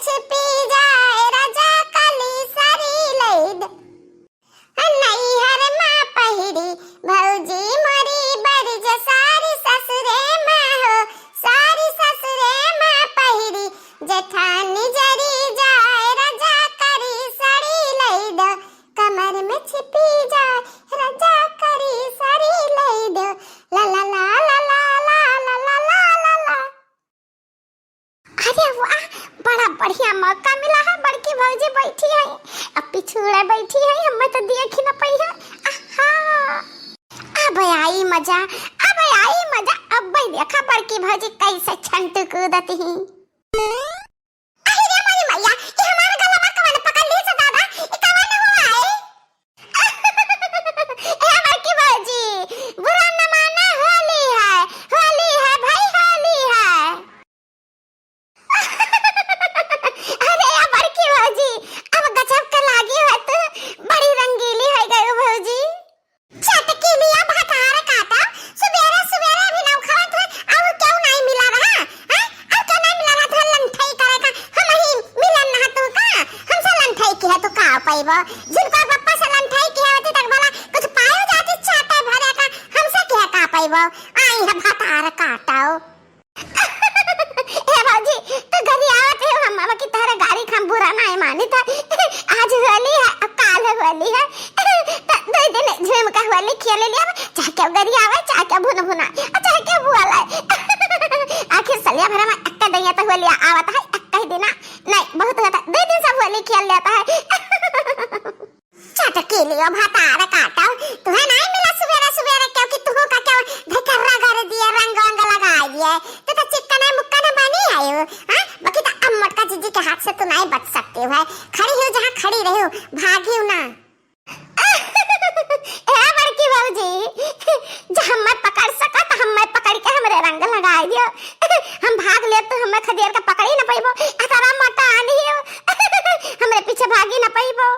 छिपी जाए राजा काली सारी लैद नैहर माँ पहिरी भौजी मोरी बरज सारी ससुरे माँ हो सारी ससुरे माँ पहिरी जेठानी जरी जाए राजा करी साड़ी लैद कमर में छिपी जाए राजा करी साड़ी लैद ला ला ला ला ला ला ला ला ला ला। अरे वाह, बड़ा बढ़िया मौका मिला है। बड़की भौजी बैठी है, अब पिछुड़े बैठी है, हमें तो देख ही ना पाई है। आहा, अब आई मजा, अब आई मजा। अब भाई देखा बड़की भौजी कैसे छंट कूदती है। अरे मेरी मैया, ये हमारा गला कौन पकड़ ली से दादा? ये कौन हुआ है? ए बड़की भौजी, बुरा न माना, होली है भाई, होली है। अरे या बड़की भौजी, अब गजब का लागी है तो बड़ी रंगीली है गई भौजी। चटकी लिया भातार काटा, सुबेरे सुबेरे भी ना खावत है, अब क्यों नहीं मिला रहा? हां, अब क्यों नहीं मिला रहा? तो लंठाई करेगा, हम ही मिलन ना तो का, हमसे लंठाई की है तो का पाइबा? जिनको पप्पा से लंठाई की है तक भला कुछ पायो जाती चाटे भरे का, हमसे क्या का पाइबा? आई है भातार काटाओ। भौजी तो घरी आवत है, हम मामा की तरह गाड़ी खम बुरा नहीं मानी था। आज होली है, अब काल होली है, दो दिन झुम का होली खेल लिया, चाहे क्या घरी आवे, चाहे क्या भुन भुना, चाहे क्या बुआ लाए। आखिर सलिया भरा में अक्का दैया तो होली आवत है, अक्का ही दिना नहीं बहुत होता, 2 दिन सब होली खेल लेता है। चटकी लियो भातार काटा, तुम्हें नहीं मिला सवेरे सवेरे क्योंकि तुहो का क्या घकरा कर दिया, रंग रंग लगा दिया, तो चिकना मुक्का ना बनी आयो। हां, बाकी तो अम्मट का जीजी के हाथ से तो नहीं बच सकते हो, खड़ी हो जहां खड़ी रहो, भागियो ना। ए बड़की भौजी, जहां मैं पकड़ सका तो हम मैं पकड़ के हमरे रंग लगा दियो, हम भाग ले तो हमें खदेर के पकड़ ही ना पाइबो, अतरा मोटा आनी हो, हमरे पीछे भागी ना पाइबो।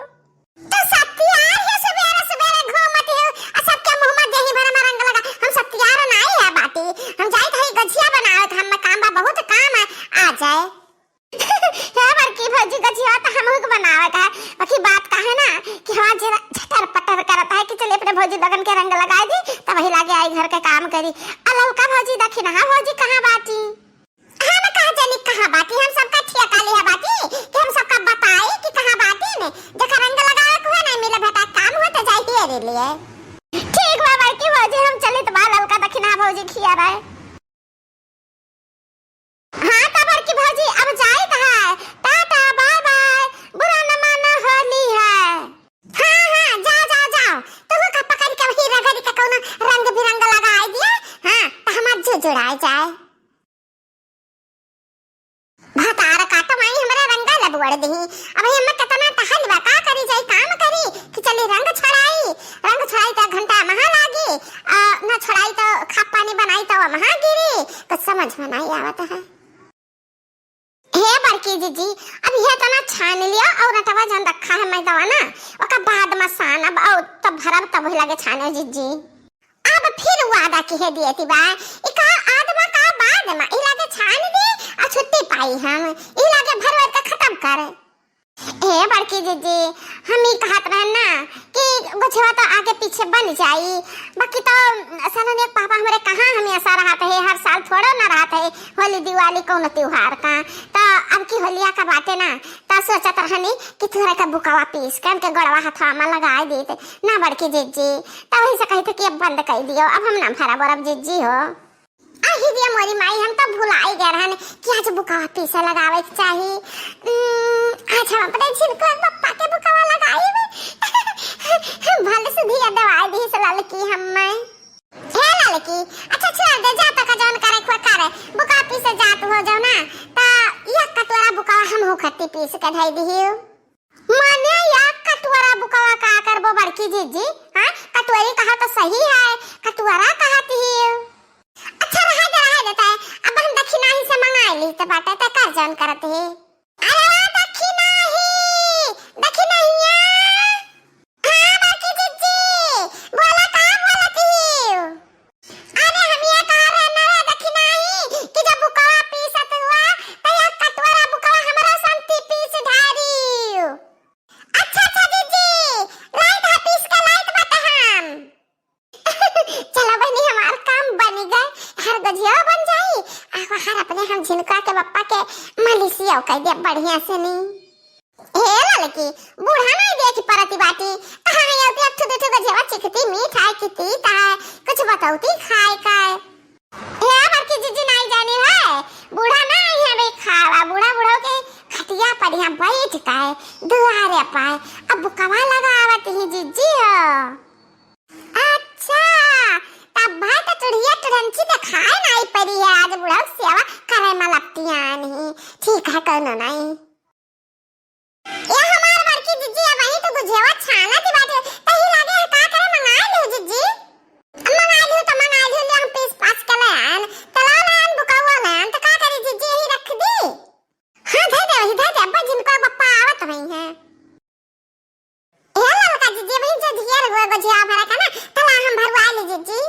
तो सत्यार है सवेरे सवेरे घूमत हो, आ सबके मुंह में दही भरा रंग लगा, हम सत्यार नहीं है बाटी, हम जाई थई गछिया बनावत, हम में काम बा बहुत काम है, आ जाए। है बड़की भौजी गछिया तो हमहु के बनावत है, बाकी बात का है ना कि हां जरा झटर पटर करता है कि चले अपने भौजी लगन के रंग लगा दी, तब वही लागे आई घर के काम करी। अलौका भौजी देखी ना, भौजी कहां बाटी? हम कहां जानी कहां बाटी, हम सबका ठेका लिया बाटी कि हम सबका बताई कि कहां बाटी ने, जका रंग लगावे को नहीं मिले बेटा, काम हो तो जाई रे लिए। ठीक बा बड़की भौजी, हम चले तो बाल अलका दखिना भौजी खिया रहे। हां का बड़की भौजी, अब जाई त है, टाटा बाय बाय, बुरा न मानो होली है। हां जा जा जाओ, तू का पकड़ के वही रगड़ी का कोनो रंग बिरंग लगाई दिया, हां त हमार जुजुड़ाई जाए। भातार काटा माई हमरे रंगा लबुड़ दही, अब हम कितना टहल बा का करी जाई, काम करी कि चली रंग छड़ाई तो घंटा महा लागी, ना छड़ाई तो खा पानी बनाई तो महा गिरी, कुछ समझ में नहीं आवत है। हे बड़की जीजी, अब ये तो ना छान लिया और नटवा जन रखा है मैं दवा ना, ओका बाद में सान अब औ तब भरब तब लगे छाने जीजी। अब फिर वादा की है दिए थी बा, इका आदमा का बाद में इलाके छान दे आ छुट्टी पाई हम, इलाके भरवर का खत्म कर। ए बड़की जीजी, हम ही कहत रहन ना कि गुछवा तो आगे पीछे बन जाई, बाकी तो सालन एक पापा हमरे कहां हम ऐसा रहत है, हर साल थोड़ा ना रहत है होली दिवाली कौन त्योहार का, तो अब की होलिया का बाटे ना, तो सोचत रहनी कि थोड़ा का बुकावा पीस के उनके गड़वा हाथवा में लगा देते ना बड़की जीजी, तो वही से कही थे कि अब बंद कर दियो, अब हम ना भरा बरब जीजी हो। आही दिया मोरी माई, हम तो भुलाई गए रहन कि आज बुकावा पीसे लगावे चाहिए। आज हम अपने छिलको पप्पा के बुकावा लगाई में भले से दिया दवाई दी से लड़की हम में हे लड़की, अच्छा छोड़ दे, जा तक जौन करे खो करे, बुका पीसे जात हो जाओ ना, ता एक कटोरा बुकावा हम हो खट्टी पीस के धई दिहियो। माने एक कटोरा बुकावा का करबो बड़की जीजी? हां कटोरी कहा तो सही है, कटोरा कहती है। अच्छा रहा देता है, अब हम दक्षिणा ही से मंगा ली तो बाटे तो कर जौन करते है। अरे दक्षिणा ही हां बड़की जीजी बोला का बोलती है? अरे हम ये कह रहे ना दक्षिणा ही कि जब बुकावा पीसत हुआ तो एक कटोरा बुकावा हमरा शांति लगाई दे बढ़िया से नी। हे लड़की बूढ़ा नहीं दे की परती बाटी कहां है पे अठ दे तो जेवा चिकती मीठ है किती ता कुछ बताऊती खाए काय हे बड़की जीजी नहीं जानी है बूढ़ा नहीं है बे खावा बूढ़ा बूढ़ा के खटिया पर यहां बैठ काय दुआरे पाए अब कवा लगावत ही जीजी हो। अच्छा तब भाई तो चुड़िया टुरंची तो खाए नहीं पड़ी है आज बूढ़ा सेवा करे में लगतियां नहीं ठीक है कोनो नहीं ये हमार बड़की जीजी अब वही तो बुझेवा छाना की बात है तही लागे का करे मंगा लो जीजी मंगा लो ले हम पीस पास के ले आन तला लान बुकावा लान तो का करे जीजी यही रख दी हां दे अब्बा जिनको पप्पा आवत वही है ये लड़का जीजी वही जो दिया रे बुझिया भरा का ना तला हम भरवा ले जीजी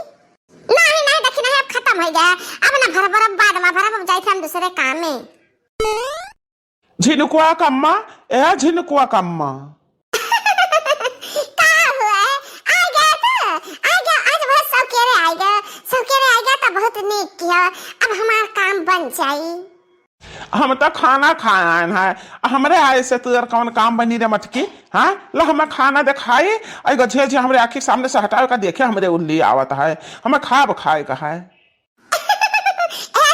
नहीं देखना है अब खत्म हो गया अब ना भर बाद में भर जाई हम दूसरे काम में झिनुकुआ कम्मा ए झिनुकुआ कम्मा का हुआ आ गया आज बहुत सौकेरे आ गया तो बहुत नीक किया अब हमार काम बन जाई हम तो खाना खान है हमरे आए से तुझर कौन काम बनी रे मटकी हाँ ला हमें खाना दिखाई आई गझे जे हमरे आँखी सामने से हटावे का देखे हमरे उल्ली आवत है हमें खाब खाए का है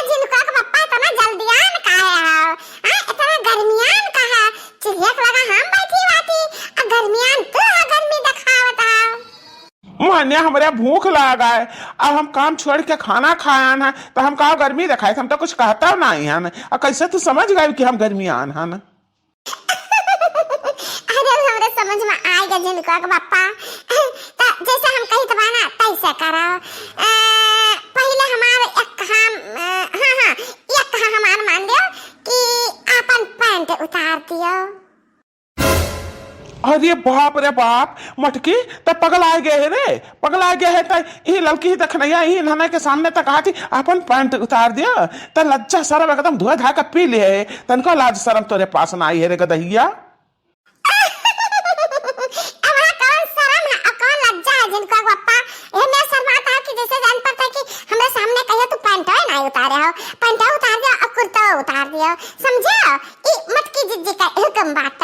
जिनको का पप्पा इतना जल्दियान का है इतना गर्मियान का है चिड़िया लगा हम बैठी बाती अब गर्मियान तो गर्मी दिखावत है मान्या हमरे भूख लगा है अब हम काम छोड़ के खाना खाया है तो हम कहा गर्मी दिखाए हम तो कुछ कहता नहीं है और कैसे तू समझ गए कि हम गर्मी आन है ना अरे हमरे समझ में आएगा जिनको का पापा तो जैसे हम कही तो बाना तैसे करो पहले हमारे एक काम हां एक कहा हमार मान दियो कि अपन पैंट उतार दियो अरे बाप रे बाप मटकी तब पगला गए रे पगला गए है तो ये लड़की ही देखनैया ही नहाने के सामने तक आती अपन पैंट उतार दिया तो लज्जा शर्म एकदम धोए धा के पी ले तनको लाज शर्म तोरे पास ना आई है रे गदहिया जिनको पप्पा ये मैं शर्माता हूं कि जैसे जान पड़ता है कि हमारे सामने कहियो तू पैंट नहीं उतारे हो पैंट उतार दियो और कुर्ता उतार दियो समझो ई मटकी जिज्जी का हुक्म बात